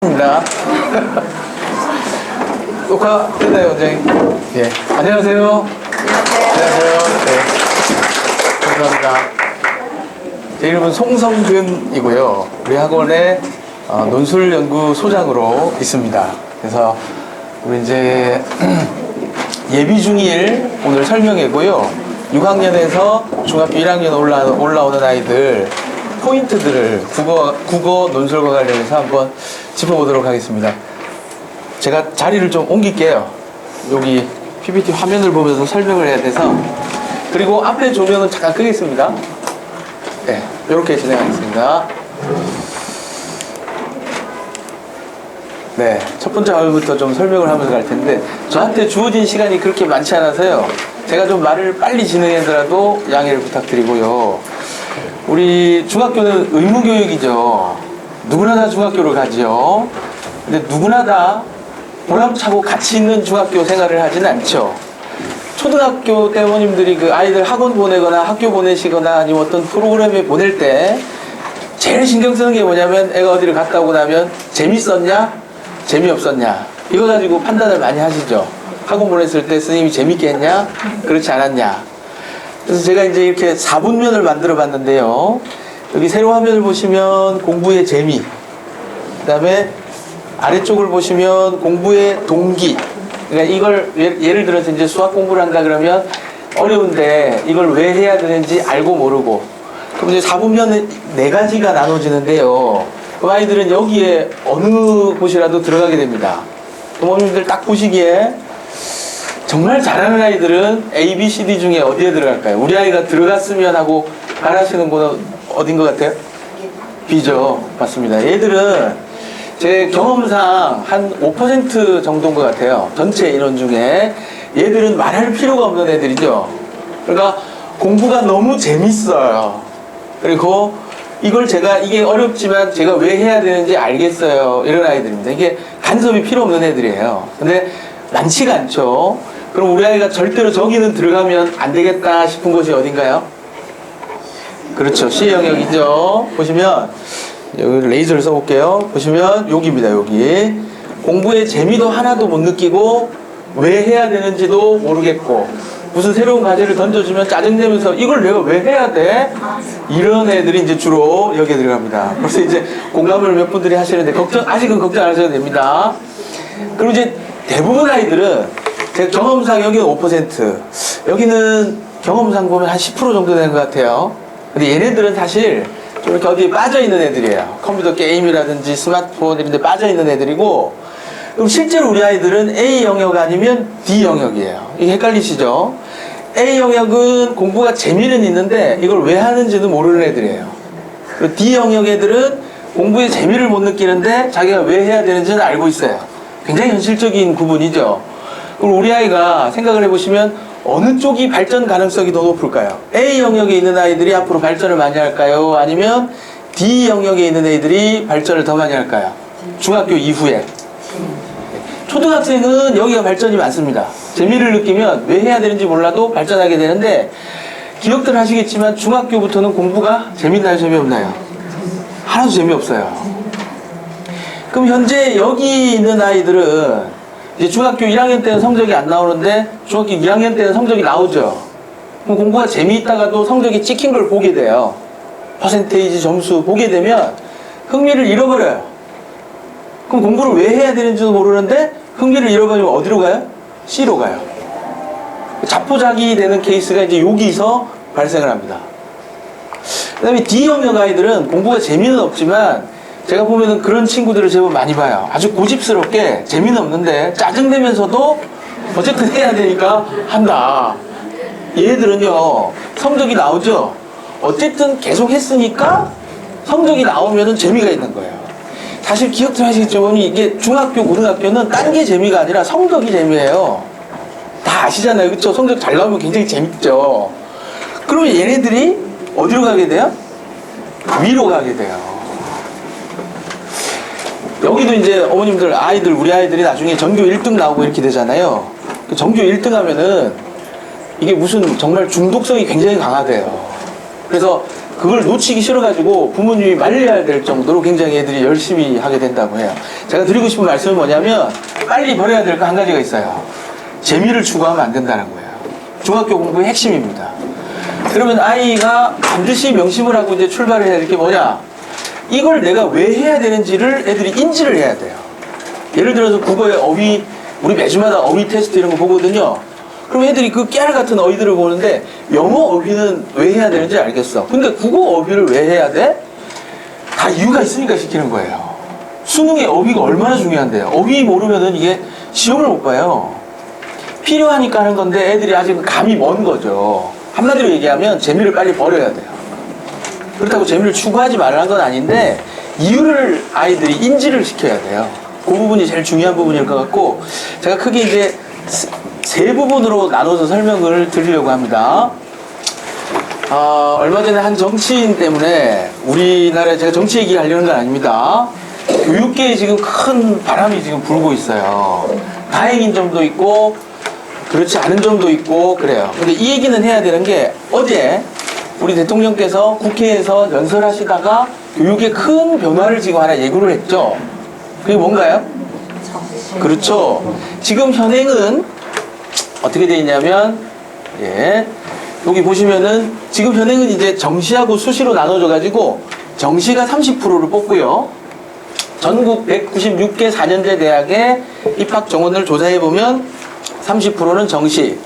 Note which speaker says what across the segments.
Speaker 1: 입니다. 녹화 됐나요, 원장님? 예. 안녕하세요. 안녕하세요. 네. 감사합니다. 제 이름은 송성근이고요. 우리 학원의 논술연구소장으로 있습니다. 그래서 우리 이제 예비 중1 오늘 설명회고요. 6학년에서 중학교 1학년 올라오는 아이들 포인트들을 국어 논술과 관련해서 한번 짚어보도록 하겠습니다. 제가 자리를 좀 옮길게요. 여기 PPT 화면을 보면서 설명을 해야 돼서. 그리고 앞에 조명은 잠깐 끄겠습니다. 네, 이렇게 진행하겠습니다. 네, 첫 번째 화면부터 좀 설명을 하면서 갈 텐데, 저한테 주어진 시간이 그렇게 많지 않아서요. 제가 좀 말을 빨리 진행하더라도 양해를 부탁드리고요. 우리 중학교는 의무교육이죠. 누구나 다 중학교를 가죠. 근데 누구나 다 보람차고 가치 있는 중학교 생활을 하지는 않죠. 초등학교 때부모님들이 그 아이들 학원 보내거나 학교 보내시거나 아니면 어떤 프로그램에 보낼 때 제일 신경 쓰는 게 뭐냐면 애가 어디를 갔다 오고 나면 재밌었냐? 재미없었냐? 이거 가지고 판단을 많이 하시죠. 학원 보냈을 때 스님이 재밌게 했냐? 그렇지 않았냐? 그래서 제가 이제 이렇게 4분면을 만들어 봤는데요. 여기 세로 화면을 보시면 공부의 재미, 그 다음에 아래쪽을 보시면 공부의 동기. 그러니까 이걸 예를 들어서 이제 수학 공부를 한다 그러면 어려운데 이걸 왜 해야 되는지 알고 모르고. 그럼 이제 4분면은 4가지가 나눠지는데요. 그 아이들은 여기에 어느 곳이라도 들어가게 됩니다. 부모님들 딱 보시기에 정말 잘하는 아이들은 A, B, C, D 중에 어디에 들어갈까요? 우리 아이가 들어갔으면 하고 바라시는 곳은 어딘 것 같아요? B죠. 맞습니다. 얘들은 제 경험상 한 5% 정도인 것 같아요. 전체 인원 중에. 얘들은 말할 필요가 없는 애들이죠. 그러니까 공부가 너무 재밌어요. 그리고 이걸 이게 어렵지만 제가 왜 해야 되는지 알겠어요. 이런 아이들입니다. 이게 간섭이 필요 없는 애들이에요. 근데 많지가 않죠. 그럼 우리 아이가 절대로 저기는 들어가면 안 되겠다 싶은 곳이 어딘가요? 그렇죠. C 영역이죠. 보시면 여기 레이저를 써볼게요. 보시면 여기입니다. 여기 공부의 재미도 하나도 못 느끼고 왜 해야 되는지도 모르겠고 무슨 새로운 과제를 던져주면 짜증내면서 이걸 내가 왜 해야 돼? 이런 애들이 이제 주로 여기에 들어갑니다. 벌써 이제 공감을 몇 분들이 하시는데 아직은 걱정 안 하셔도 됩니다. 그리고 이제 대부분 아이들은 제 경험상 여기는 5%, 여기는 경험상 보면 한 10% 정도 되는 것 같아요. 근데 얘네들은 사실 좀 이렇게 어디에 빠져있는 애들이에요. 컴퓨터 게임이라든지 스마트폰 이런 데 빠져있는 애들이고, 그럼 실제로 우리 아이들은 A 영역 아니면 D 영역이에요. 이게 헷갈리시죠? A 영역은 공부가 재미는 있는데 이걸 왜 하는지도 모르는 애들이에요. 그리고 D 영역 애들은 공부에 재미를 못 느끼는데 자기가 왜 해야 되는지는 알고 있어요. 굉장히 현실적인 구분이죠. 그럼 우리 아이가 생각을 해보시면 어느 쪽이 발전 가능성이 더 높을까요? A 영역에 있는 아이들이 앞으로 발전을 많이 할까요? 아니면 D 영역에 있는 애들이 발전을 더 많이 할까요? 중학교 이후에. 초등학생은 여기가 발전이 많습니다. 재미를 느끼면 왜 해야 되는지 몰라도 발전하게 되는데, 기억들 하시겠지만 중학교부터는 공부가 재밌나요? 재미없나요? 하나도 재미없어요. 그럼 현재 여기 있는 아이들은 이제 중학교 1학년 때는 성적이 안 나오는데 중학교 2학년 때는 성적이 나오죠. 그럼 공부가 재미있다가도 성적이 찍힌 걸 보게 돼요. 퍼센테이지 점수 보게 되면 흥미를 잃어버려요. 그럼 공부를 왜 해야 되는지도 모르는데 흥미를 잃어버리면 어디로 가요? C로 가요. 자포자기 되는 케이스가 이제 여기서 발생을 합니다. 그 다음에 D 영역 아이들은 공부가 재미는 없지만 제가 보면은 그런 친구들을 제법 많이 봐요. 아주 고집스럽게 재미는 없는데 짜증내면서도 어쨌든 해야 되니까 한다. 얘들은요, 성적이 나오죠? 어쨌든 계속 했으니까 성적이 나오면은 재미가 있는 거예요. 사실 기억들 하시겠지만 이게 중학교, 고등학교는 딴 게 재미가 아니라 성적이 재미예요. 다 아시잖아요. 그쵸? 성적 잘 나오면 굉장히 재밌죠. 그러면 얘네들이 어디로 가게 돼요? 위로 가게 돼요. 여기도 이제 어머님들, 우리 아이들이 나중에 전교 1등 나오고 이렇게 되잖아요. 전교 1등 하면은 이게 무슨 정말 중독성이 굉장히 강하대요. 그래서 그걸 놓치기 싫어가지고 부모님이 말려야 될 정도로 굉장히 애들이 열심히 하게 된다고 해요. 제가 드리고 싶은 말씀은 뭐냐면 빨리 버려야 될 거 한 가지가 있어요. 재미를 추구하면 안 된다는 거예요. 중학교 공부의 핵심입니다. 그러면 아이가 반드시 명심을 하고 이제 출발을 해야 될 게 뭐냐? 이걸 내가 왜 해야 되는지를 애들이 인지를 해야 돼요. 예를 들어서 국어의 어휘, 우리 매주마다 어휘 테스트 이런 거 보거든요. 그럼 애들이 그 깨알 같은 어휘들을 보는데 영어 어휘는 왜 해야 되는지 알겠어. 근데 국어 어휘를 왜 해야 돼? 다 이유가 있으니까 시키는 거예요. 수능의 어휘가 얼마나 중요한데요. 어휘 모르면은 이게 시험을 못 봐요. 필요하니까 하는 건데 애들이 아직 감이 먼 거죠. 한마디로 얘기하면 재미를 빨리 버려야 돼요. 그렇다고 재미를 추구하지 말라는 건 아닌데 이유를 아이들이 인지를 시켜야 돼요. 그 부분이 제일 중요한 부분일 것 같고, 제가 크게 이제 세 부분으로 나눠서 설명을 드리려고 합니다. 얼마 전에 한 정치인 때문에 우리나라에, 제가 정치 얘기하려는 건 아닙니다. 교육계에 지금 큰 바람이 지금 불고 있어요. 다행인 점도 있고 그렇지 않은 점도 있고 그래요. 근데 이 얘기는 해야 되는 게, 어제 우리 대통령께서 국회에서 연설하시다가 교육에 큰 변화를 지금 하나 예고를 했죠. 그게 뭔가요? 그렇죠. 지금 현행은 어떻게 되어 있냐면, 예, 여기 보시면은 지금 현행은 이제 정시하고 수시로 나눠져 가지고 정시가 30%를 뽑고요. 전국 196개 4년제 대학의 입학 정원을 조사해 보면 30%는 정시,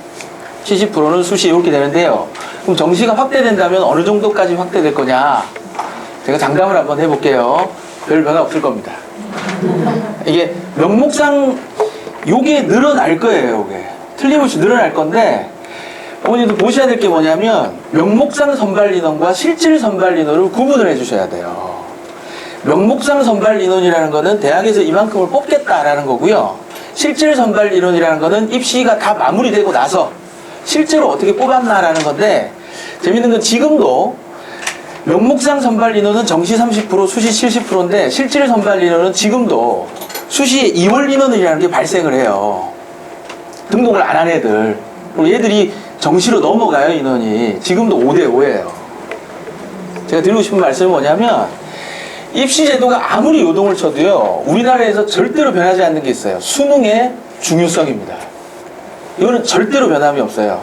Speaker 1: 70%는 수시 이렇게 되는데요. 그럼 정시가 확대된다면 어느 정도까지 확대될 거냐? 제가 장담을 한번 해볼게요. 별 변화 없을 겁니다. 이게 명목상 요게 늘어날 거예요. 요게 틀림없이 늘어날 건데, 어머니도 보셔야 될 게 뭐냐면 명목상 선발 인원과 실질 선발 인원을 구분을 해주셔야 돼요. 명목상 선발 인원이라는 거는 대학에서 이만큼을 뽑겠다라는 거고요. 실질 선발 인원이라는 거는 입시가 다 마무리되고 나서 실제로 어떻게 뽑았나라는 건데, 재밌는 건 지금도 명목상 선발 인원은 정시 30%, 수시 70%인데 실질 선발 인원은 지금도 수시에 2월 인원이라는 게 발생을 해요. 등록을 안 한 애들. 그리고 얘들이 정시로 넘어가요, 인원이. 지금도 5대5예요. 제가 드리고 싶은 말씀은 뭐냐면, 입시제도가 아무리 요동을 쳐도요, 우리나라에서 절대로 변하지 않는 게 있어요. 수능의 중요성입니다. 이거는 절대로 변함이 없어요.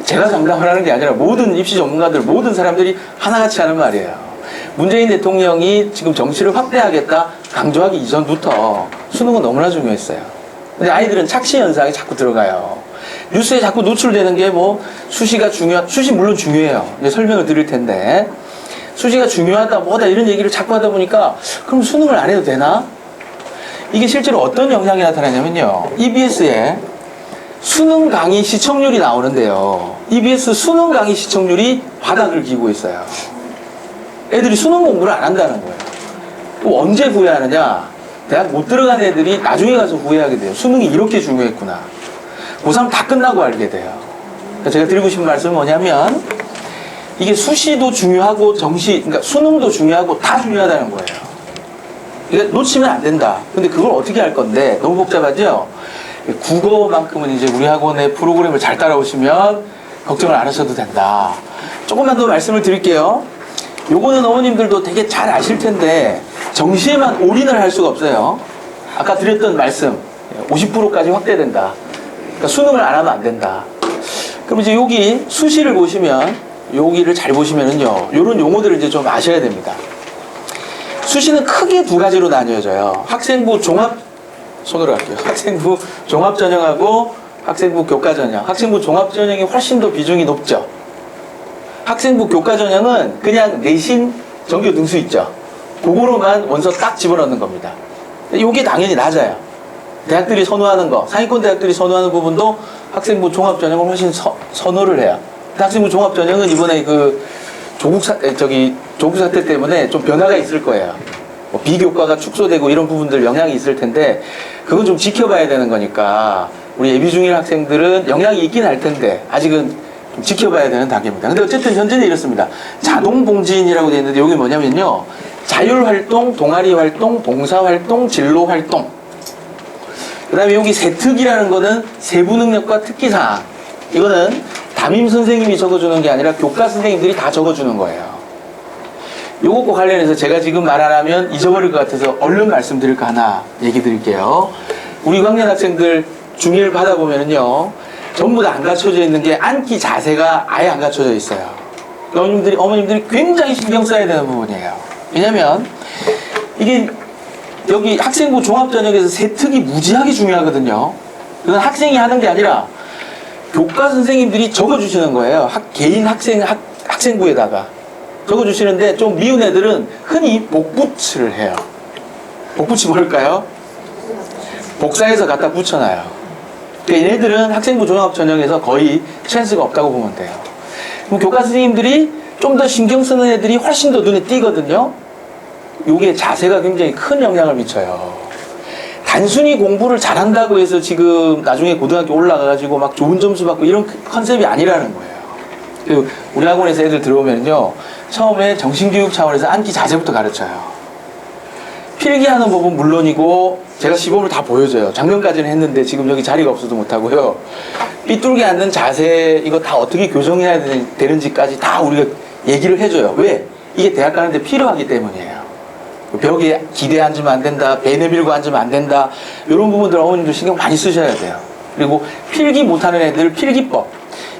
Speaker 1: 제가 장담을 하는 게 아니라 모든 입시 전문가들, 모든 사람들이 하나같이 하는 말이에요. 문재인 대통령이 지금 정시를 확대하겠다 강조하기 이전부터 수능은 너무나 중요했어요. 근데 아이들은 착시 현상이 자꾸 들어가요. 뉴스에 자꾸 노출되는 게 뭐 수시가 수시 물론 중요해요. 이제 설명을 드릴 텐데, 수시가 중요하다 뭐다 이런 얘기를 자꾸 하다 보니까 그럼 수능을 안 해도 되나? 이게 실제로 어떤 영향이 나타나냐면요, EBS에 수능 강의 시청률이 나오는데요, EBS 수능 강의 시청률이 바닥을 기고 있어요. 애들이 수능 공부를 안 한다는 거예요. 또 언제 후회하느냐? 대학 못 들어간 애들이 나중에 가서 후회하게 돼요. 수능이 이렇게 중요했구나. 고3 다 끝나고 알게 돼요. 제가 드리고 싶은 말씀은 뭐냐면, 이게 수시도 중요하고 정시, 그러니까 수능도 중요하고 다 중요하다는 거예요. 이게 놓치면 안 된다. 근데 그걸 어떻게 할 건데 너무 복잡하죠? 국어만큼은 이제 우리 학원의 프로그램을 잘 따라오시면 걱정을 안 하셔도 된다. 조금만 더 말씀을 드릴게요. 요거는 어머님들도 되게 잘 아실 텐데 정시에만 올인을 할 수가 없어요. 아까 드렸던 말씀 50%까지 확대된다. 그러니까 수능을 안 하면 안 된다. 그럼 이제 여기 수시를 보시면, 여기를 잘 보시면은요, 요런 용어들을 이제 좀 아셔야 됩니다. 수시는 크게 두 가지로 나뉘어져요. 학생부 종합, 손으로 할게요. 학생부 종합전형하고 학생부 교과전형. 학생부 종합전형이 훨씬 더 비중이 높죠. 학생부 교과전형은 그냥 내신 전교 등수 있죠. 그거로만 원서 딱 집어넣는 겁니다. 요게 당연히 낮아요. 대학들이 선호하는 거, 상위권 대학들이 선호하는 부분도 학생부 종합전형을 훨씬 선호를 해요. 학생부 종합전형은 이번에 그 조국 사태 때문에 좀 변화가 있을 거예요. 뭐 비교과가 축소되고 이런 부분들 영향이 있을 텐데, 그건 좀 지켜봐야 되는 거니까 우리 예비 중일 학생들은 영향이 있긴 할 텐데 아직은 좀 지켜봐야 되는 단계입니다. 근데 어쨌든 현재는 이렇습니다. 자동봉진이라고 되어 있는데, 이게 뭐냐면요, 자율활동, 동아리활동, 봉사활동, 진로활동, 그 다음에 여기 세특이라는 거는 세부능력과 특기사항. 이거는 담임 선생님이 적어주는 게 아니라 교과 선생님들이 다 적어주는 거예요. 요것과 관련해서 제가 지금 말 안 하면 잊어버릴 것 같아서 얼른 말씀드릴 거 하나 얘기 드릴게요. 우리 6학년 학생들 중1 받아보면요. 전부 다 안 갖춰져 있는 게 앉기 자세가 아예 안 갖춰져 있어요. 어머님들이 굉장히 신경 써야 되는 부분이에요. 왜냐면 이게 여기 학생부 종합전형에서 세특이 무지하게 중요하거든요. 그건 학생이 하는 게 아니라 교과 선생님들이 적어주시는 거예요. 개인 학생부에다가 적어주시는데 좀 미운 애들은 흔히 복붙을 해요. 복붙이 뭘까요? 복사해서 갖다 붙여놔요. 그러니까 얘네들은 학생부 종합전형에서 거의 찬스가 없다고 보면 돼요. 그럼 교과 선생님들이 좀 더 신경 쓰는 애들이 훨씬 더 눈에 띄거든요. 요게 자세가 굉장히 큰 영향을 미쳐요. 단순히 공부를 잘한다고 해서 지금 나중에 고등학교 올라가가지고 막 좋은 점수 받고 이런 컨셉이 아니라는 거예요. 그리고 우리 학원에서 애들 들어오면요. 처음에 정신교육 차원에서 앉기 자세부터 가르쳐요. 필기하는 법은 물론이고 제가 시범을 다 보여줘요. 작년까지는 했는데 지금 여기 자리가 없어도 못하고요. 삐뚤게 앉는 자세 이거 다 어떻게 교정해야 되는지까지 다 우리가 얘기를 해줘요. 왜? 이게 대학 가는데 필요하기 때문이에요. 벽에 기대 앉으면 안 된다. 배 내밀고 앉으면 안 된다. 이런 부분들 어머님도 신경 많이 쓰셔야 돼요. 그리고 필기 못하는 애들 필기법.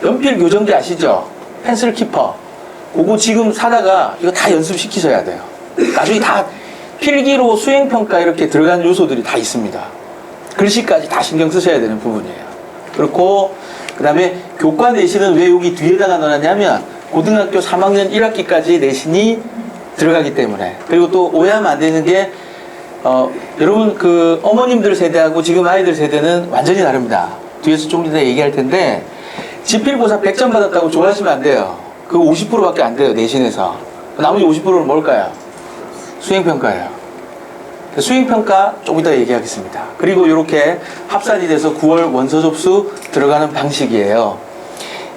Speaker 1: 연필 교정기 아시죠? 펜슬 키퍼. 그거 지금 사다가 이거 다 연습시키셔야 돼요. 나중에 다 필기로 수행평가 이렇게 들어가는 요소들이 다 있습니다. 글씨까지 다 신경 쓰셔야 되는 부분이에요. 그렇고 그 다음에 교과 내신은 왜 여기 뒤에다가 넣어놨냐면 고등학교 3학년 1학기까지 내신이 들어가기 때문에. 그리고 또 오해하면 안 되는 게 여러분 그 어머님들 세대하고 지금 아이들 세대는 완전히 다릅니다. 뒤에서 좀 이따 얘기할 텐데 지필고사 100점 받았다고 좋아하시면 안 돼요. 그거 50%밖에 안 돼요. 내신에서. 나머지 50%는 뭘까요? 수행평가예요. 수행평가 조금 이따 얘기하겠습니다. 그리고 이렇게 합산이 돼서 9월 원서 접수 들어가는 방식이에요.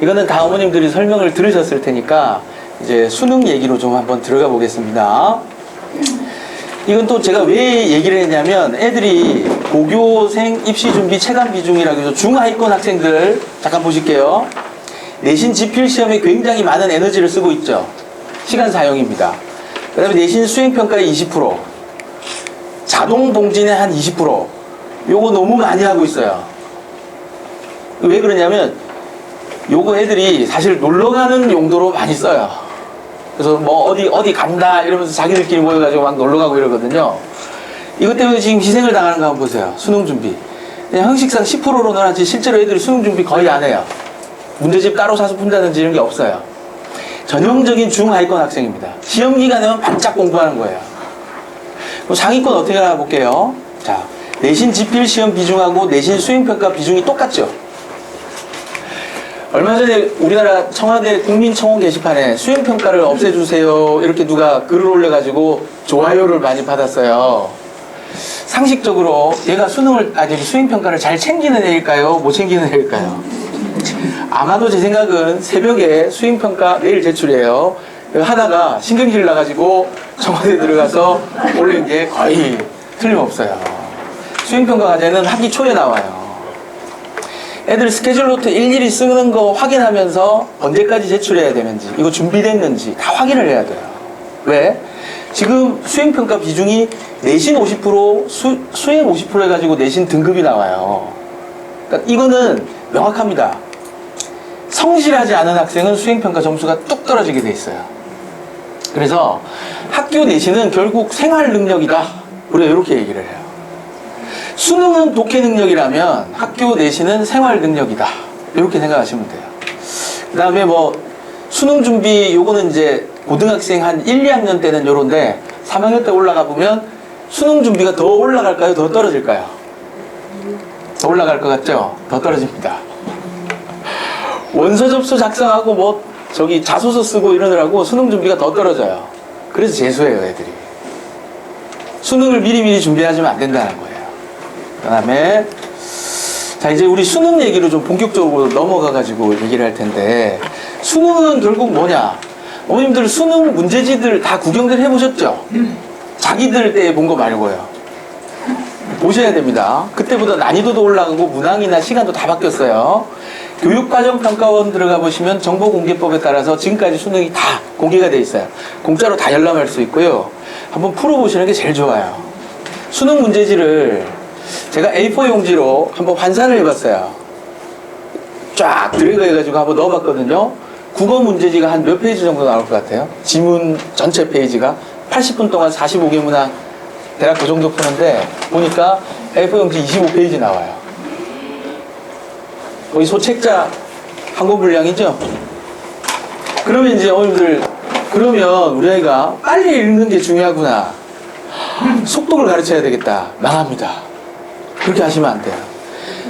Speaker 1: 이거는 다 어머님들이 설명을 들으셨을 테니까 이제 수능 얘기로 좀 한번 들어가 보겠습니다. 이건 또 제가 왜 얘기를 했냐면 애들이 고교생 입시준비 체감 비중이라고 해서 중하위권 학생들 잠깐 보실게요. 내신 지필 시험에 굉장히 많은 에너지를 쓰고 있죠. 시간 사용입니다. 그 다음에 내신 수행평가의 20%, 자동 동진의 한 20%, 요거 너무 많이 하고 있어요. 왜 그러냐면 요거 애들이 사실 놀러가는 용도로 많이 써요. 그래서 뭐 어디 간다 이러면서 자기들끼리 모여가지고 막 놀러가고 이러거든요. 이것 때문에 지금 희생을 당하는 거 한번 보세요. 수능 준비. 그냥 형식상 10%로 넣어놨지 실제로 애들이 수능 준비 거의 안 해요. 문제집 따로 사서 푼다든지 이런 게 없어요. 전형적인 중하위권 학생입니다. 시험 기간에만 반짝 공부하는 거예요. 그럼 상위권 어떻게 알아볼게요? 자, 내신 지필 시험 비중하고 내신 수행평가 비중이 똑같죠? 얼마 전에 우리나라 청와대 국민청원 게시판에 수행평가를 없애주세요 이렇게 누가 글을 올려가지고 좋아요를 많이 받았어요. 상식적으로 얘가 수행평가를 잘 챙기는 애일까요? 못 챙기는 애일까요? 아마도 제 생각은 새벽에 수행평가 내일 제출이에요. 하다가 신경질 나가지고 청와대 들어가서 올린 게 거의 틀림없어요. 수행평가 과제는 학기 초에 나와요. 애들 스케줄 노트 일일이 쓰는 거 확인하면서 언제까지 제출해야 되는지 이거 준비됐는지 다 확인을 해야 돼요. 왜? 지금 수행평가 비중이 내신 50% 수행 50% 해가지고 내신 등급이 나와요. 그러니까 이거는 명확합니다. 성실하지 않은 학생은 수행평가 점수가 뚝 떨어지게 돼 있어요. 그래서 학교 내신은 결국 생활 능력이다. 우리가 이렇게 얘기를 해요. 수능은 독해 능력이라면 학교 내신은 생활 능력이다. 이렇게 생각하시면 돼요. 그 다음에 뭐 수능 준비 요거는 이제 고등학생 한 1, 2학년 때는 요런데 3학년 때 올라가 보면 수능 준비가 더 올라갈까요? 더 떨어질까요? 더 올라갈 것 같죠? 더 떨어집니다. 원서 접수 작성하고 뭐 저기 자소서 쓰고 이러느라고 수능 준비가 더 떨어져요. 그래서 재수해요 애들이. 수능을 미리미리 준비하시면 안 된다는 거예요. 그 다음에 자 이제 우리 수능 얘기로 좀 본격적으로 넘어가 가지고 얘기를 할 텐데 수능은 결국 뭐냐, 어머님들 수능 문제지들 다 구경들 해보셨죠? 자기들 때 본 거 말고요. 보셔야 됩니다. 그때보다 난이도도 올라가고 문항이나 시간도 다 바뀌었어요. 교육과정평가원 들어가 보시면 정보공개법에 따라서 지금까지 수능이 다 공개가 돼 있어요. 공짜로 다 열람할 수 있고요. 한번 풀어보시는 게 제일 좋아요. 수능 문제지를 제가 A4 용지로 한번 환산을 해봤어요. 쫙 드래그 해가지고 한번 넣어봤거든요. 국어 문제지가 한 몇 페이지 정도 나올 것 같아요? 지문 전체 페이지가 80분 동안 45개 문항 대략 그 정도 푸는데 보니까 A4 용지 25페이지 나와요. 거의 소책자 한 권 분량이죠? 그러면 이제 어머님들, 그러면 우리 아이가 빨리 읽는 게 중요하구나. 속독을 가르쳐야 되겠다. 망합니다. 그렇게 하시면 안 돼요.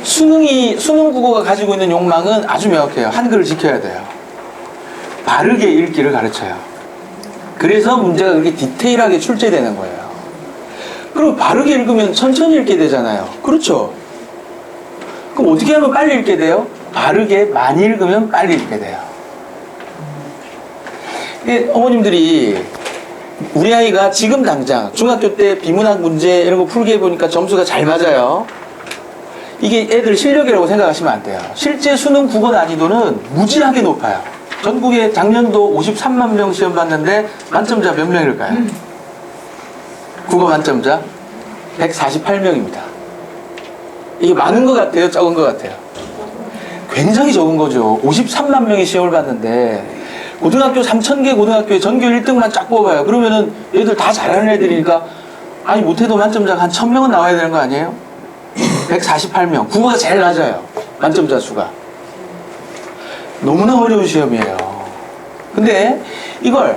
Speaker 1: 수능 국어가 가지고 있는 욕망은 아주 명확해요. 한글을 지켜야 돼요. 바르게 읽기를 가르쳐요. 그래서 문제가 그렇게 디테일하게 출제되는 거예요. 그럼 바르게 읽으면 천천히 읽게 되잖아요. 그렇죠? 그럼 어떻게 하면 빨리 읽게 돼요? 바르게 많이 읽으면 빨리 읽게 돼요. 어머님들이 우리 아이가 지금 당장 중학교 때 비문학 문제 이런 거 풀게 해보니까 점수가 잘 맞아요. 이게 애들 실력이라고 생각하시면 안 돼요. 실제 수능 국어 난이도는 무지하게 높아요. 전국에 작년도 53만 명 시험 봤는데 만점자 몇 명일까요? 국어 만점자 148명입니다. 이게 많은 것 같아요? 적은 것 같아요? 굉장히 적은 거죠. 53만 명이 시험을 봤는데 고등학교 3,000개 고등학교에 전교 1등만 쫙 뽑아요. 그러면은 얘들 다 잘하는 애들이니까 아니 못해도 만점자가 한 1,000명은 나와야 되는 거 아니에요? 148명. 국어가 제일 낮아요. 만점자 수가. 너무나 어려운 시험이에요. 근데 이걸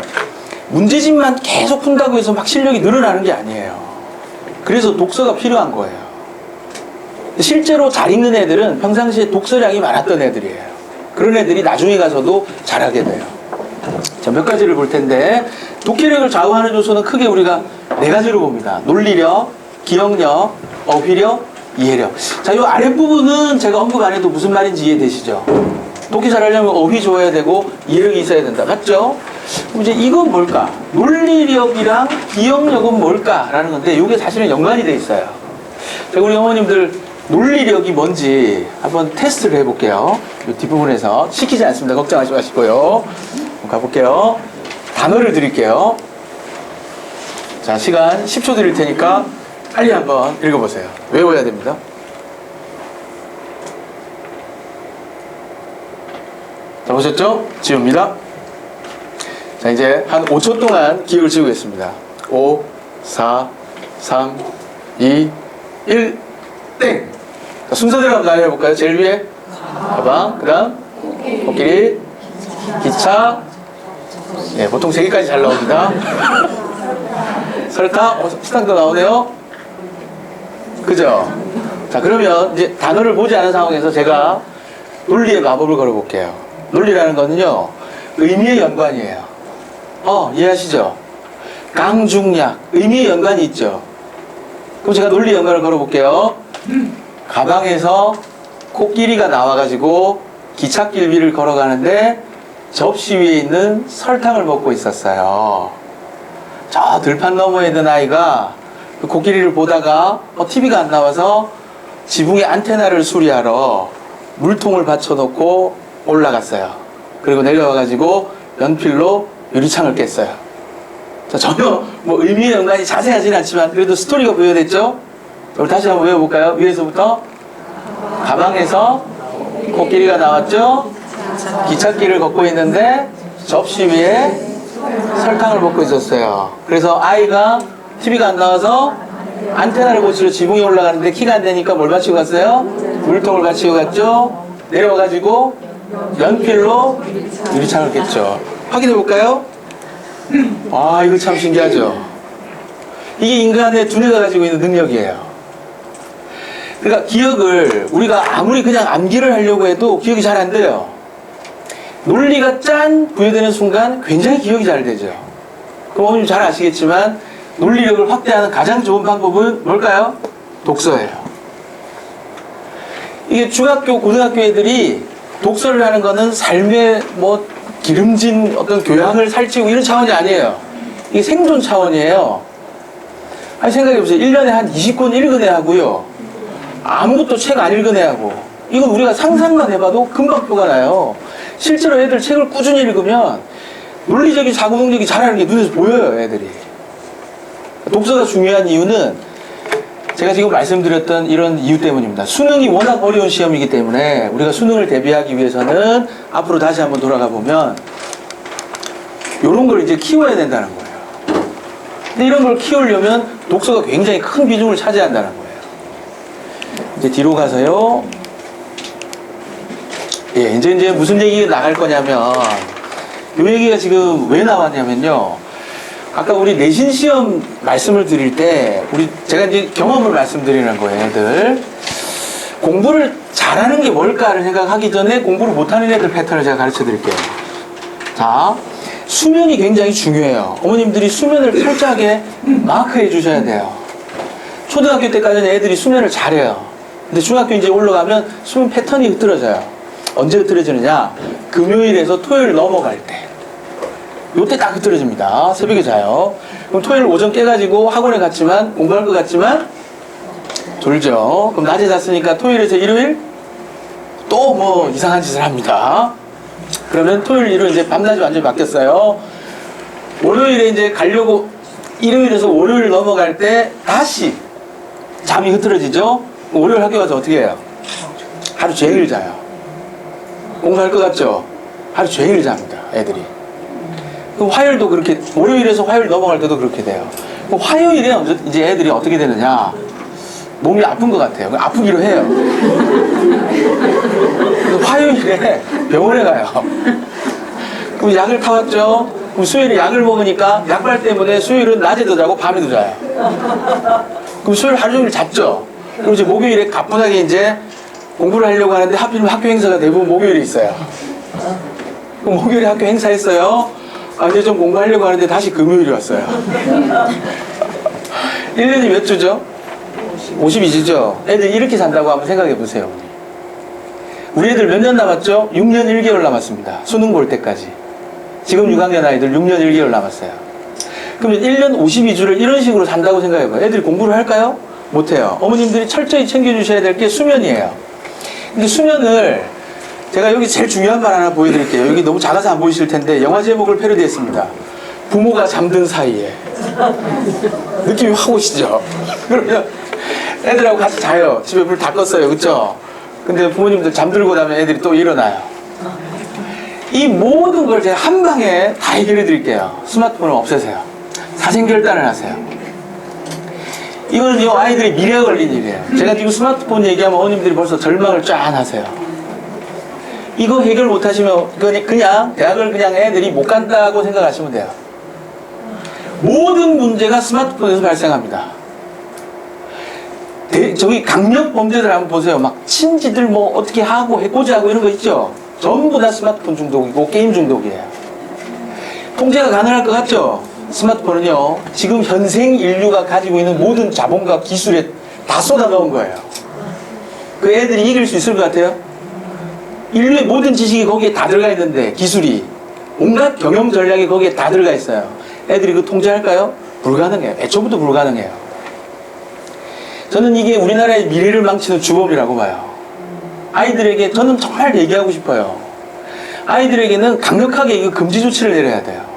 Speaker 1: 문제집만 계속 푼다고 해서 막 실력이 늘어나는 게 아니에요. 그래서 독서가 필요한 거예요. 실제로 잘 읽는 애들은 평상시에 독서량이 많았던 애들이에요. 그런 애들이 나중에 가서도 잘하게 돼요. 자, 몇 가지를 볼 텐데 독해력을 좌우하는 요소는 크게 우리가 네 가지로 봅니다. 논리력, 기억력, 어휘력, 이해력. 자, 이 아랫부분은 제가 언급 안 해도 무슨 말인지 이해되시죠? 독해 잘하려면 어휘 좋아야 되고 이해력이 있어야 된다. 맞죠? 그럼 이제 이건 뭘까? 논리력이랑 기억력은 뭘까라는 건데 이게 사실은 연관이 돼 있어요. 자, 우리 어머님들 논리력이 뭔지 한번 테스트를 해볼게요. 이 뒷부분에서 시키지 않습니다. 걱정하지 마시고요. 가볼게요. 단어를 드릴게요. 자, 시간 10초 드릴 테니까 빨리 한번 읽어보세요. 외워야 됩니다. 자, 보셨죠? 지웁니다. 자, 이제 한 5초 동안 기억을 지우겠습니다. 5, 4, 3, 2, 1, 땡! 자, 순서대로 한번 나눠볼까요? 제일 위에 가방, 그 다음 코끼리, 기차. 네, 보통 3개까지 잘 나옵니다. 설탕, 식당도 나오네요. 그죠? 자, 그러면 이제 단어를 보지 않은 상황에서 제가 논리의 마법을 걸어볼게요. 논리라는 거는요, 의미의 연관이에요. 이해하시죠? 강중약, 의미의 연관이 있죠. 그럼 제가 논리 연관을 걸어볼게요. 가방에서 코끼리가 나와가지고 기찻길 위를 걸어가는데 접시 위에 있는 설탕을 먹고 있었어요. 저 들판 너머에 있는 아이가 그 코끼리를 보다가 TV가 안 나와서 지붕의 안테나를 수리하러 물통을 받쳐놓고 올라갔어요. 그리고 내려와가지고 연필로 유리창을 깼어요. 자, 전혀 뭐 의미의 연관이 자세하진 않지만 그래도 스토리가 부여됐죠? 우리 다시 한번 외워볼까요? 위에서부터 가방에서 코끼리가 나왔죠? 기찻길을 걷고 있는데 접시 위에 설탕을 먹고 있었어요. 그래서 아이가 TV가 안 나와서 안테나를 고치러 지붕에 올라가는데 키가 안 되니까 뭘 받치고 갔어요? 물통을 받치고 갔죠? 내려와가지고 연필로 유리창을 깼죠. 확인해 볼까요? 아, 이거 참 신기하죠? 이게 인간의 두뇌가 가지고 있는 능력이에요. 그러니까 기억을 우리가 아무리 그냥 암기를 하려고 해도 기억이 잘 안 돼요. 논리가 짠 부여되는 순간 굉장히 기억이 잘 되죠. 그럼 어머님 잘 아시겠지만 논리력을 확대하는 가장 좋은 방법은 뭘까요? 독서예요. 이게 중학교, 고등학교 애들이 독서를 하는 거는 삶의 뭐 기름진 어떤 교양을 살찌우고 이런 차원이 아니에요. 이게 생존 차원이에요. 아니, 생각해보세요. 1년에 한 20권 읽은 애 하고요. 아무것도 책 안 읽은 애 하고. 이건 우리가 상상만 해봐도 금방 표가 나요. 실제로 애들 책을 꾸준히 읽으면 논리적인 사고 능력이 자라는 게 눈에서 보여요, 애들이. 독서가 중요한 이유는 제가 지금 말씀드렸던 이런 이유 때문입니다. 수능이 워낙 어려운 시험이기 때문에 우리가 수능을 대비하기 위해서는 앞으로 다시 한번 돌아가 보면 이런 걸 이제 키워야 된다는 거예요. 근데 이런 걸 키우려면 독서가 굉장히 큰 비중을 차지한다는 거예요. 이제 뒤로 가서요. 예, 이제 무슨 얘기가 나갈 거냐면, 이 얘기가 지금 왜 나왔냐면요. 아까 우리 내신 시험 말씀을 드릴 때, 제가 이제 경험을 말씀드리는 거예요, 애들. 공부를 잘하는 게 뭘까를 생각하기 전에 공부를 못하는 애들 패턴을 제가 가르쳐 드릴게요. 자, 수면이 굉장히 중요해요. 어머님들이 수면을 철저하게 마크해 주셔야 돼요. 초등학교 때까지는 애들이 수면을 잘해요. 근데 중학교 이제 올라가면 수면 패턴이 흐트러져요. 언제 흐트러지느냐? 금요일에서 토요일 넘어갈 때. 요때 딱 흐트러집니다. 새벽에 자요. 그럼 토요일 오전 깨가지고 학원에 갔지만, 공부할 것 같지만, 졸죠. 그럼 낮에 잤으니까 토요일에서 일요일? 또 뭐 이상한 짓을 합니다. 그러면 토요일, 일요일 이제 밤낮이 완전히 바뀌었어요. 월요일에 이제 가려고, 일요일에서 월요일 넘어갈 때 다시 잠이 흐트러지죠? 월요일 학교 가서 어떻게 해요? 하루 종일 자요. 공부할 것 같죠? 하루 종일 잡니다, 애들이. 그럼 화요일도 그렇게, 월요일에서 화요일 넘어갈 때도 그렇게 돼요. 그럼 화요일에 이제 애들이 어떻게 되느냐? 몸이 아픈 것 같아요. 아프기로 해요. 화요일에 병원에 가요. 그럼 약을 타왔죠? 그럼 수요일에 약을 먹으니까 약발 때문에 수요일은 낮에도 자고 밤에도 자요. 그럼 수요일 하루 종일 잤죠? 그럼 이제 목요일에 가뿐하게 이제 공부를 하려고 하는데 하필이면 학교 행사가 대부분 목요일에 있어요. 그럼 목요일에 학교 행사했어요. 아, 이제 좀 공부하려고 하는데 다시 금요일이 왔어요. 1년이 몇 주죠? 52주죠. 애들 이렇게 산다고 한번 생각해 보세요. 우리 애들 몇 년 남았죠? 6년 1개월 남았습니다. 수능 볼 때까지. 지금 6학년 아이들 6년 1개월 남았어요. 그러면 1년 52주를 이런 식으로 산다고 생각해 봐요. 애들이 공부를 할까요? 못해요. 어머님들이 철저히 챙겨주셔야 될 게 수면이에요. 근데 수면을 제가 여기 제일 중요한 말 하나 보여드릴게요. 여기 너무 작아서 안 보이실 텐데 영화 제목을 패러디했습니다. 부모가 잠든 사이에. 느낌이 확 오시죠? 그러면 애들하고 같이 자요. 집에 불 다 껐어요. 그쵸? 근데 부모님들 잠들고 나면 애들이 또 일어나요. 이 모든 걸 제가 한 방에 다 해결해 드릴게요. 스마트폰을 없애세요. 사생결단을 하세요. 이거는요, 아이들의 미래가 걸린 일이에요. 제가 지금 스마트폰 얘기하면 어머님들이 벌써 절망을 쫙 하세요. 이거 해결 못 하시면 그냥 대학을 그냥 애들이 못 간다고 생각하시면 돼요. 모든 문제가 스마트폰에서 발생합니다. 저기 강력 범죄들 한번 보세요. 막 친지들 뭐 어떻게 하고 해코지 하고 이런 거 있죠? 전부 다 스마트폰 중독이고 게임 중독이에요. 통제가 가능할 것 같죠? 스마트폰은요, 지금 현생 인류가 가지고 있는 모든 자본과 기술에 다 쏟아 넣은 거예요. 그 애들이 이길 수 있을 것 같아요? 인류의 모든 지식이 거기에 다 들어가 있는데, 기술이, 온갖 경영 전략이 거기에 다 들어가 있어요. 애들이 그 통제할까요? 불가능해요. 애초부터 불가능해요. 저는 이게 우리나라의 미래를 망치는 주범이라고 봐요. 아이들에게 저는 정말 얘기하고 싶어요. 아이들에게는 강력하게 이거 금지 조치를 내려야 돼요.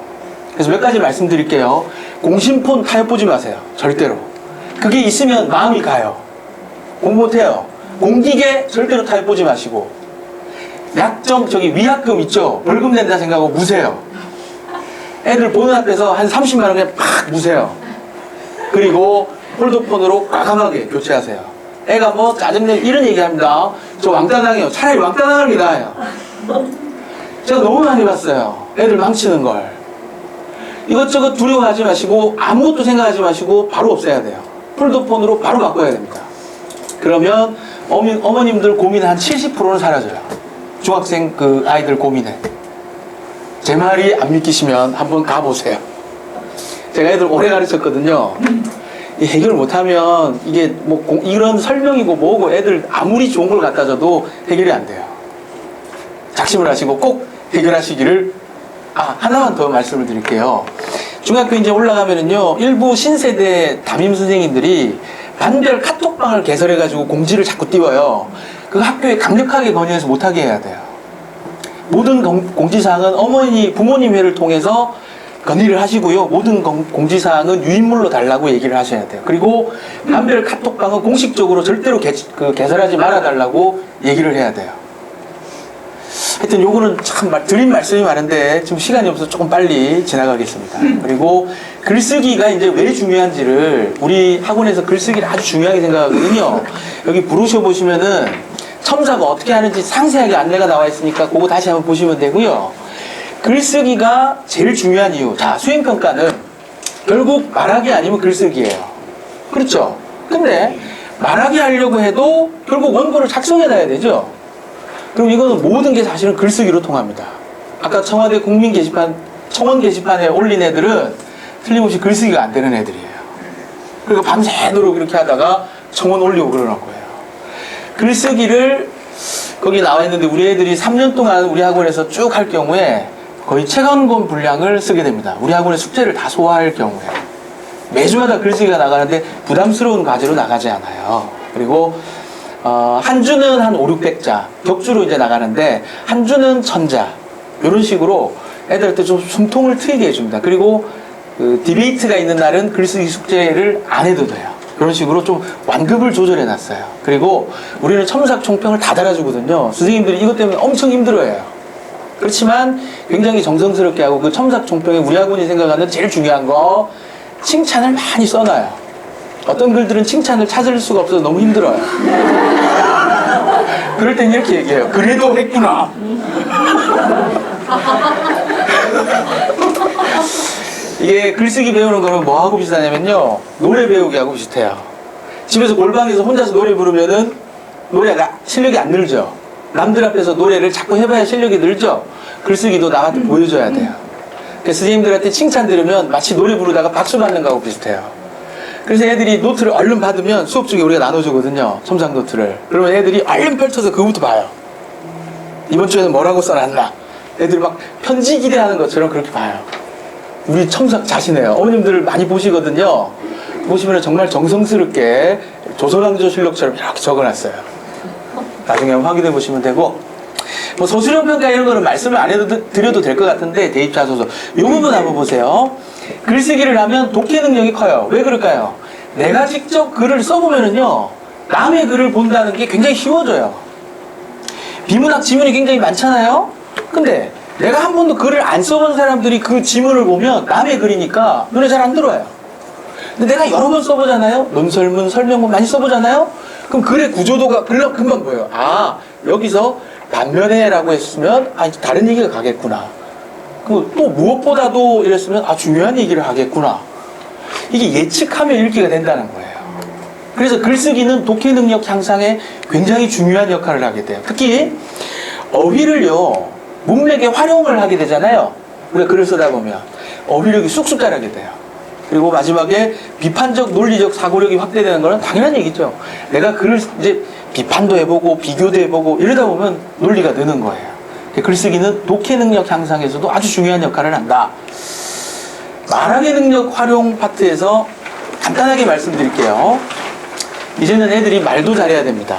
Speaker 1: 그래서 몇 가지 말씀드릴게요. 공심폰 타협 보지 마세요. 절대로. 그게 있으면 마음이 가요. 공부 못해요. 공기계 절대로 타협 보지 마시고, 약점, 위약금 있죠? 벌금 낸다 생각하고 무세요. 애들 보는 앞에서 한 30만 원 그냥 팍 무세요. 그리고 폴더폰으로 과감하게 교체하세요. 애가 뭐 짜증내 이런 얘기합니다. 저 왕따 당해요. 차라리 왕따 당하는 게 나아요. 제가 너무 많이 봤어요. 애들 망치는 걸. 이것저것 두려워하지 마시고 아무것도 생각하지 마시고 바로 없애야 돼요. 폴더폰으로 바로 바꿔야 됩니다. 그러면 어머님들 고민의 한 70%는 사라져요. 중학생 그 아이들 고민에. 제 말이 안 믿기시면 한번 가보세요. 제가 애들 오래 가르쳤거든요. 이 해결 못하면 이게 뭐 이런 설명이고 뭐고 애들 아무리 좋은 걸 갖다 줘도 해결이 안 돼요. 작심을 하시고 꼭 해결하시기를. 하나만 더 말씀을 드릴게요. 중학교 이제 올라가면은요, 일부 신세대 담임 선생님들이 반별 카톡방을 개설해가지고 공지를 자꾸 띄워요. 그 학교에 강력하게 건의해서 못하게 해야 돼요. 모든 공지사항은 어머니, 부모님 회를 통해서 건의를 하시고요. 모든 공지사항은 유인물로 달라고 얘기를 하셔야 돼요. 그리고 반별 카톡방은 공식적으로 절대로 개설하지 말아달라고 얘기를 해야 돼요. 하여튼 요거는 참 드린 말씀이 많은데 지금 시간이 없어서 조금 빨리 지나가겠습니다. 그리고 글쓰기가 이제 왜 중요한지를 우리 학원에서 글쓰기를 아주 중요하게 생각하거든요. 여기 브로셔 보시면은 첨삭 어떻게 하는지 상세하게 안내가 나와 있으니까 그거 다시 한번 보시면 되고요. 글쓰기가 제일 중요한 이유. 자, 수행평가는 결국 말하기 아니면 글쓰기예요. 그렇죠? 근데 말하기 하려고 해도 결국 원고를 작성해놔야 되죠? 그럼 이거는 모든 게 사실은 글쓰기로 통합니다. 아까 청와대 국민 게시판, 청원 게시판에 올린 애들은 틀림없이 글쓰기가 안 되는 애들이에요. 그러니까 밤새도록 이렇게 하다가 청원 올리고 그러는 거예요. 글쓰기를 거기 나와 있는데 우리 애들이 3년 동안 우리 학원에서 쭉 할 경우에 거의 책 한 권 분량을 쓰게 됩니다. 우리 학원의 숙제를 다 소화할 경우에. 매주마다 글쓰기가 나가는데 부담스러운 과제로 나가지 않아요. 그리고 한 주는 한 5, 600자 격주로 이제 나가는데 한 주는 1000자 이런 식으로 애들한테 좀 숨통을 트이게 해줍니다. 그리고 그 디베이트가 있는 날은 글쓰기 숙제를 안 해도 돼요. 그런 식으로 좀 완급을 조절해 놨어요. 그리고 우리는 첨삭 총평을 다 달아주거든요. 선생님들이 이것 때문에 엄청 힘들어해요. 그렇지만 굉장히 정성스럽게 하고 그 첨삭 총평에 우리 학원이 생각하는 제일 중요한 거 칭찬을 많이 써놔요. 어떤 글들은 칭찬을 찾을 수가 없어서 너무 힘들어요. 그럴 땐 이렇게 얘기해요. 그래도 했구나. 이게 글쓰기 배우는 거는 뭐하고 비슷하냐면요. 노래 배우기 하고 비슷해요. 집에서 골방에서 혼자서 노래 부르면은 노래가 실력이 안 늘죠. 남들 앞에서 노래를 자꾸 해봐야 실력이 늘죠. 글쓰기도 나한테 보여줘야 돼요. 그래서 선생님들한테 칭찬 들으면 마치 노래 부르다가 박수 받는 거하고 비슷해요. 그래서 애들이 노트를 얼른 받으면 수업 중에 우리가 나눠주거든요. 첨삭 노트를. 그러면 애들이 얼른 펼쳐서 그거부터 봐요. 이번 주에는 뭐라고 써놨나. 애들이 막 편지 기대하는 것처럼 그렇게 봐요. 우리 첨삭 자신해요. 어머님들 많이 보시거든요. 보시면 정말 정성스럽게 조선왕조실록처럼 이렇게 적어놨어요. 나중에 한번 확인해 보시면 되고, 뭐 소수령 평가 이런 거는 말씀을 안 해도 드려도 될 것 같은데 대입자 소서 이 부분 한번 보세요. 글쓰기를 하면 독해 능력이 커요. 왜 그럴까요? 내가 직접 글을 써보면은요, 남의 글을 본다는 게 굉장히 쉬워져요. 비문학 지문이 굉장히 많잖아요. 근데 내가 한 번도 글을 안 써본 사람들이 그 지문을 보면 남의 글이니까 눈에 잘 안 들어와요. 근데 내가 여러 번 써보잖아요. 논설문, 설명문 많이 써보잖아요. 그럼 글의 구조도가 금방 보여요. 아, 여기서 반면에라고 했으면 아, 다른 얘기가 가겠구나. 그 또 무엇보다도 이랬으면 아, 중요한 얘기를 하겠구나. 이게 예측하며 읽기가 된다는 거예요. 그래서 글쓰기는 독해 능력 향상에 굉장히 중요한 역할을 하게 돼요. 특히 어휘를요, 문맥에 활용을 하게 되잖아요. 우리가 글을 쓰다 보면 어휘력이 쑥쑥 자라게 돼요. 그리고 마지막에 비판적, 논리적 사고력이 확대되는 거는 당연한 얘기죠. 내가 글을 이제 비판도 해보고 비교도 해보고 이러다 보면 논리가 느는 거예요. 글쓰기는 독해 능력 향상에서도 아주 중요한 역할을 한다. 말하기 능력 활용 파트에서 간단하게 말씀드릴게요. 이제는 애들이 말도 잘해야 됩니다.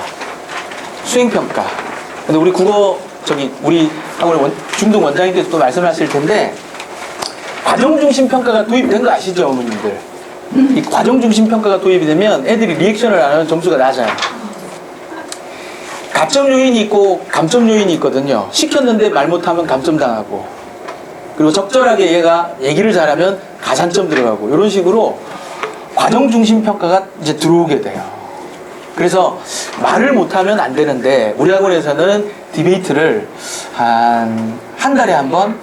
Speaker 1: 수행평가. 근데 우리 국어 우리 학원의 중등 원장님께서 또 말씀하실 텐데, 과정중심 평가가 도입된 거 아시죠, 어머님들? 이 과정중심 평가가 도입이 되면 애들이 리액션을 안 하면 점수가 낮아요. 가점 요인이 있고 감점 요인이 있거든요. 시켰는데 말 못하면 감점 당하고, 그리고 적절하게 얘가 얘기를 잘하면 가산점 들어가고, 이런 식으로 과정중심 평가가 이제 들어오게 돼요. 그래서 말을 못하면 안 되는데 우리 학원에서는 디베이트를 한 달에 한 번,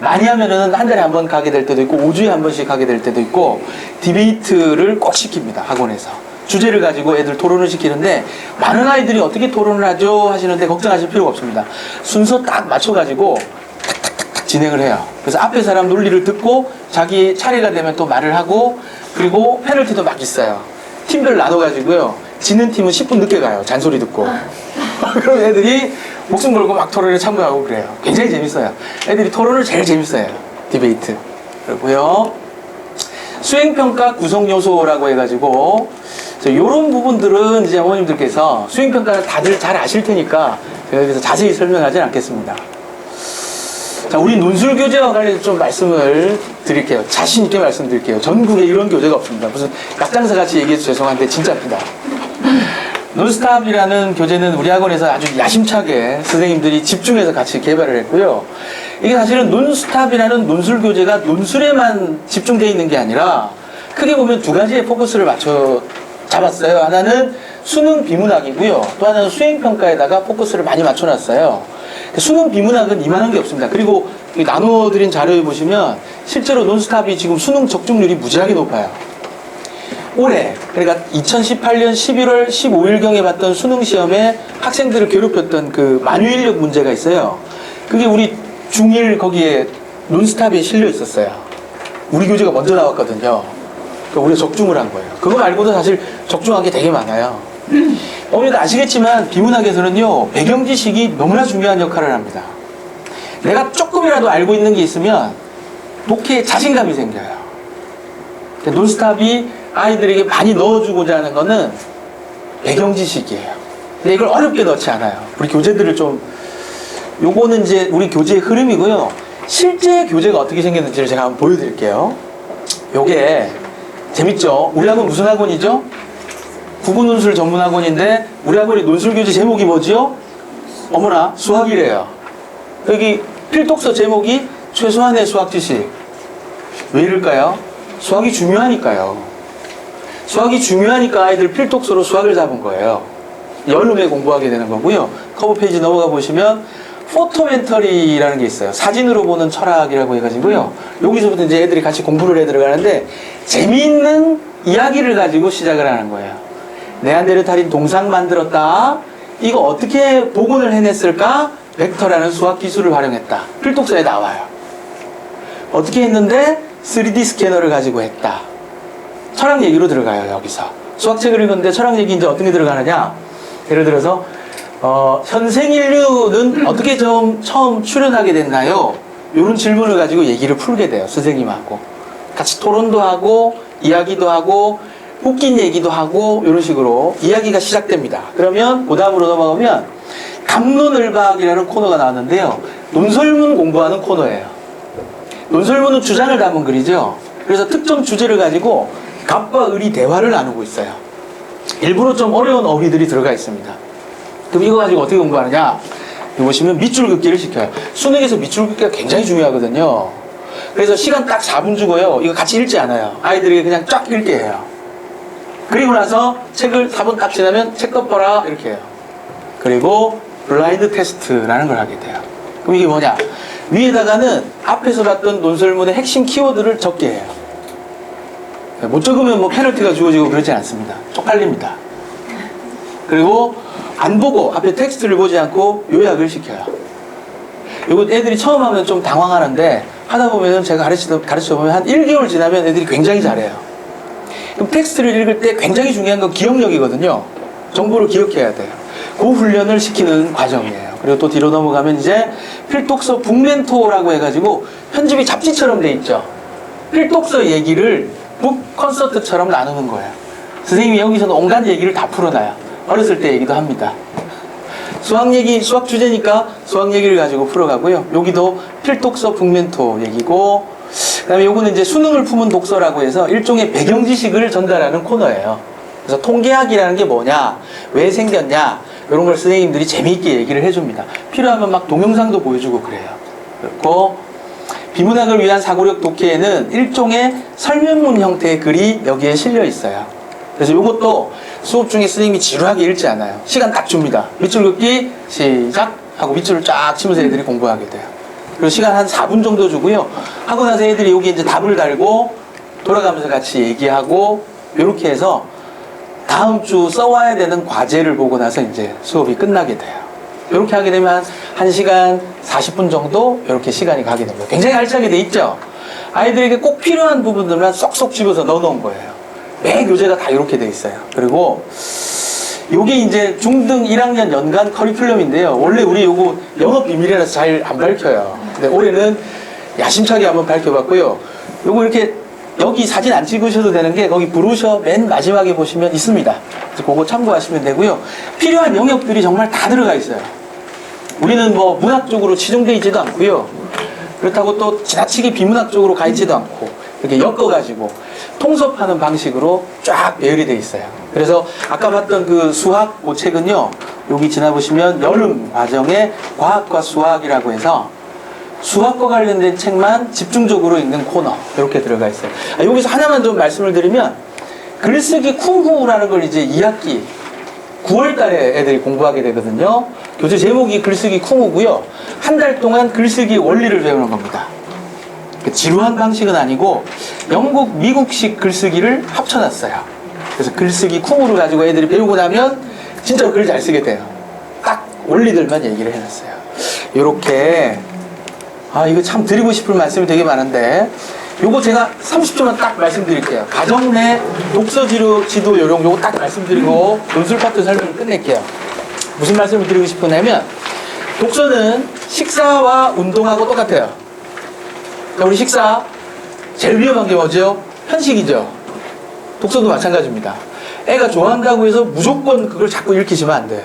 Speaker 1: 많이 하면은 한 달에 한 번 가게 될 때도 있고 5주에 한 번씩 가게 될 때도 있고, 디베이트를 꼭 시킵니다. 학원에서 주제를 가지고 애들 토론을 시키는데, 많은 아이들이 어떻게 토론을 하죠 하시는데 걱정하실 필요가 없습니다. 순서 딱 맞춰가지고 탁탁탁탁 진행을 해요. 그래서 앞에 사람 논리를 듣고 자기 차례가 되면 또 말을 하고, 그리고 페널티도 막 있어요. 팀별 나눠가지고요, 지는 팀은 10분 늦게 가요. 잔소리 듣고. 그럼 애들이 목숨 걸고 막 토론에 참가하고 그래요. 굉장히 재밌어요. 애들이 토론을 제일 재밌어요. 디베이트. 그리고요, 수행평가 구성요소라고 해가지고 이런 부분들은 이제 어머님들께서 수행평가는 다들 잘 아실 테니까 제가 여기서 자세히 설명하지 않겠습니다. 자, 우리 논술교재와 관련해서 좀 말씀을 드릴게요. 자신있게 말씀드릴게요. 전국에 이런 교재가 없습니다. 무슨 약장사 같이 얘기해서 죄송한데 진짜입니다. 논스탑이라는 교재는 우리 학원에서 아주 야심차게 선생님들이 집중해서 같이 개발을 했고요. 이게 사실은 논스탑이라는 논술 교재가 논술에만 집중되어 있는 게 아니라 크게 보면 두 가지의 포커스를 맞춰 잡았어요. 하나는 수능 비문학이고요. 또 하나는 수행평가에다가 포커스를 많이 맞춰놨어요. 수능 비문학은 이만한 게 없습니다. 그리고 나눠드린 자료에 보시면 실제로 논스탑이 지금 수능 적중률이 무지하게 높아요. 올해, 그러니까 2018년 11월 15일경에 봤던 수능시험에 학생들을 괴롭혔던 그 만유인력 문제가 있어요. 그게 우리 중1 거기에 논스탑에 실려 있었어요. 우리 교재가 먼저 나왔거든요. 그러니까 우리가 적중을 한 거예요. 그거 말고도 사실 적중한 게 되게 많아요. 어머니도 아시겠지만 비문학에서는요, 배경 지식이 너무나 중요한 역할을 합니다. 내가 조금이라도 알고 있는 게 있으면 독해에 자신감이 생겨요. 논스탑이 아이들에게 많이 넣어주고자 하는 거는 배경 지식이에요. 근데 이걸 어렵게 넣지 않아요. 우리 교재들을 좀, 요거는 이제 우리 교재의 흐름이고요. 실제 교재가 어떻게 생겼는지를 제가 한번 보여드릴게요. 요게 재밌죠? 우리 학원 무슨 학원이죠? 국어논술 전문 학원인데 우리 학원의 논술 교재 제목이 뭐지요? 어머나, 수학이래요. 여기 필독서 제목이 최소한의 수학 지식. 왜 이럴까요? 수학이 중요하니까요. 수학이 중요하니까 아이들 필독서로 수학을 잡은 거예요. 여름에 공부하게 되는 거고요. 커버 페이지 넘어가 보시면 포토멘터리라는 게 있어요. 사진으로 보는 철학이라고 해가지고요. 여기서부터 이제 애들이 같이 공부를 해 들어가는데 재미있는 이야기를 가지고 시작을 하는 거예요. 네안데르탈인 동상 만들었다. 이거 어떻게 복원을 해냈을까? 벡터라는 수학 기술을 활용했다. 필독서에 나와요. 어떻게 했는데 3D 스캐너를 가지고 했다. 철학 얘기로 들어가요, 여기서. 수학책을 읽었는데 철학 얘기 이제 어떤 게 들어가느냐? 예를 들어서, 현생 인류는 어떻게 처음 출현하게 됐나요? 이런 질문을 가지고 얘기를 풀게 돼요, 선생님하고. 같이 토론도 하고, 이야기도 하고, 웃긴 얘기도 하고, 이런 식으로 이야기가 시작됩니다. 그러면, 그 다음으로 넘어가면, 갑론을박이라는 코너가 나왔는데요. 논설문 공부하는 코너예요. 논설문은 주장을 담은 글이죠. 그래서 특정 주제를 가지고 갑과 을이 대화를 나누고 있어요. 일부러 좀 어려운 어휘들이 들어가 있습니다. 그럼 이거 가지고 어떻게 공부하느냐? 여기 보시면 밑줄 긋기를 시켜요. 수능에서 밑줄 긋기가 굉장히 중요하거든요. 그래서 시간 딱 4분 주고요. 이거 같이 읽지 않아요. 아이들에게 그냥 쫙 읽게 해요. 그리고 나서 책을 4분 딱 지나면 책 덮어라 이렇게 해요. 그리고 블라인드 테스트라는 걸 하게 돼요. 그럼 이게 뭐냐? 위에다가는 앞에서 봤던 논설문의 핵심 키워드를 적게 해요. 못 적으면 뭐 페널티가 주어지고 그러지 않습니다. 쪽팔립니다. 그리고 안 보고 앞에 텍스트를 보지 않고 요약을 시켜요. 이거 애들이 처음 하면 좀 당황하는데 하다 보면 제가 가르쳐 보면 한 1개월 지나면 애들이 굉장히 잘해요. 그럼 텍스트를 읽을 때 굉장히 중요한 건 기억력이거든요. 정보를 기억해야 돼요. 그 훈련을 시키는 과정이에요. 그리고 또 뒤로 넘어가면 이제 필독서 북멘토라고 해가지고 편집이 잡지처럼 돼 있죠. 필독서 얘기를 북 콘서트처럼 나누는 거예요. 선생님이 여기서는 온갖 얘기를 다 풀어놔요. 어렸을 때 얘기도 합니다. 수학 얘기, 수학 주제니까 수학 얘기를 가지고 풀어가고요. 여기도 필독서 북멘토 얘기고, 그 다음에 요거는 이제 수능을 품은 독서라고 해서 일종의 배경 지식을 전달하는 코너예요. 그래서 통계학이라는 게 뭐냐, 왜 생겼냐, 이런 걸 선생님들이 재미있게 얘기를 해줍니다. 필요하면 막 동영상도 보여주고 그래요. 그리고 비문학을 위한 사고력 독해에는 일종의 설명문 형태의 글이 여기에 실려 있어요. 그래서 이것도 수업 중에 선생님이 지루하게 읽지 않아요. 시간 딱 줍니다. 밑줄 긋기 시작 하고 밑줄을 쫙 치면서 애들이 공부하게 돼요. 그리고 시간 한 4분 정도 주고요. 하고 나서 애들이 여기 이제 답을 달고 돌아가면서 같이 얘기하고 이렇게 해서 다음 주 써와야 되는 과제를 보고 나서 이제 수업이 끝나게 돼요. 이렇게 하게 되면 한 1시간 40분 정도 이렇게 시간이 가게 됩니다. 굉장히 알차게 돼 있죠? 아이들에게 꼭 필요한 부분들만 쏙쏙 집어서 넣어놓은 거예요. 매 교재가 다 이렇게 돼 있어요. 그리고 요게 이제 중등 1학년 연간 커리큘럼인데요. 원래 우리 요거 영업 비밀이라서 잘 안 밝혀요. 근데 올해는 야심차게 한번 밝혀봤고요. 요거 이렇게 여기 사진 안 찍으셔도 되는 게 거기 브로셔 맨 마지막에 보시면 있습니다. 그래서 그거 참고하시면 되고요. 필요한 영역들이 정말 다 들어가 있어요. 우리는 뭐 문학적으로 치중되어 있지도 않고요. 그렇다고 또 지나치게 비문학적으로 가 있지도 않고 이렇게 엮어가지고 통섭하는 방식으로 쫙 배열이 되어 있어요. 그래서 아까 봤던 그 수학 그 책은요. 여기 지나보시면 여름 과정의 과학과 수학이라고 해서 수학과 관련된 책만 집중적으로 읽는 코너 이렇게 들어가 있어요. 여기서 하나만 좀 말씀을 드리면 글쓰기 쿵후라는 걸 이제 2학기 9월 달에 애들이 공부하게 되거든요. 교재 제목이 글쓰기 쿵후고요. 한 달 동안 글쓰기 원리를 배우는 겁니다. 지루한 방식은 아니고 영국, 미국식 글쓰기를 합쳐놨어요. 그래서 글쓰기 쿵후를 가지고 애들이 배우고 나면 진짜로 글 잘 쓰게 돼요. 딱 원리들만 얘기를 해놨어요. 요렇게 이거 참 드리고 싶을 말씀이 되게 많은데 요거 제가 30초만 딱 말씀드릴게요. 가정 내 독서 지도 요령 요거 딱 말씀드리고 논술 파트 설명을 끝낼게요. 무슨 말씀을 드리고 싶으냐면 독서는 식사와 운동하고 똑같아요. 자, 우리 식사 제일 위험한 게 뭐죠? 편식이죠. 독서도 마찬가지입니다. 애가 좋아한다고 해서 무조건 그걸 자꾸 읽히시면 안 돼요.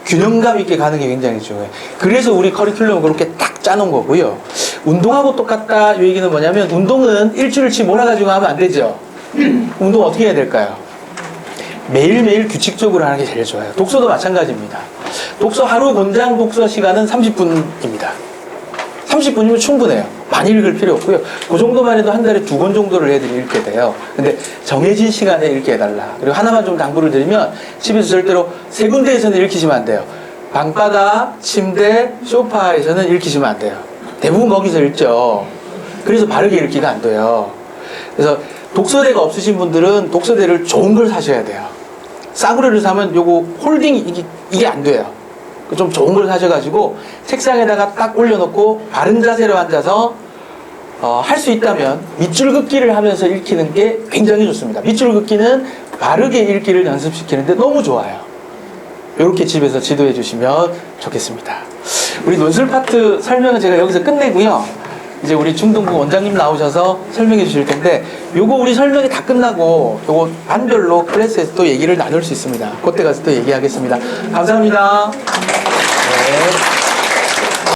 Speaker 1: 균형감 있게 가는 게 굉장히 중요해요. 그래서 우리 커리큘럼을 그렇게 딱 짜놓은 거고요. 운동하고 똑같다 이 얘기는 뭐냐면 운동은 일주일치 몰아가지고 하면 안 되죠. 운동 어떻게 해야 될까요? 매일매일 규칙적으로 하는 게 제일 좋아요. 독서도 마찬가지입니다. 독서 하루 권장 독서 시간은 30분입니다. 30분이면 충분해요. 많이 읽을 필요 없고요. 그 정도만 해도 한 달에 2권 정도를 애들이 읽게 돼요. 근데 정해진 시간에 읽게 해달라. 그리고 하나만 좀 당부를 드리면 집에서 절대로 3군데에서는 읽히시면 안 돼요. 방바닥, 침대, 소파에서는 읽히시면 안 돼요. 대부분 거기서 읽죠. 그래서 바르게 읽기가 안 돼요. 그래서 독서대가 없으신 분들은 독서대를 좋은 걸 사셔야 돼요. 싸구려를 사면 요거 홀딩 이게 안 돼요. 좀 좋은 걸 사셔가지고 책상에다가 딱 올려놓고 바른 자세로 앉아서 할 수 있다면 밑줄 긋기를 하면서 읽히는 게 굉장히 좋습니다. 밑줄 긋기는 바르게 읽기를 연습시키는데 너무 좋아요. 이렇게 집에서 지도해 주시면 좋겠습니다. 우리 논술 파트 설명은 제가 여기서 끝내고요. 이제 우리 중등부 원장님 나오셔서 설명해 주실 텐데 요거 우리 설명이 다 끝나고 요거 반별로 클래스에서 또 얘기를 나눌 수 있습니다. 그때 가서 또 얘기하겠습니다. 감사합니다. 네.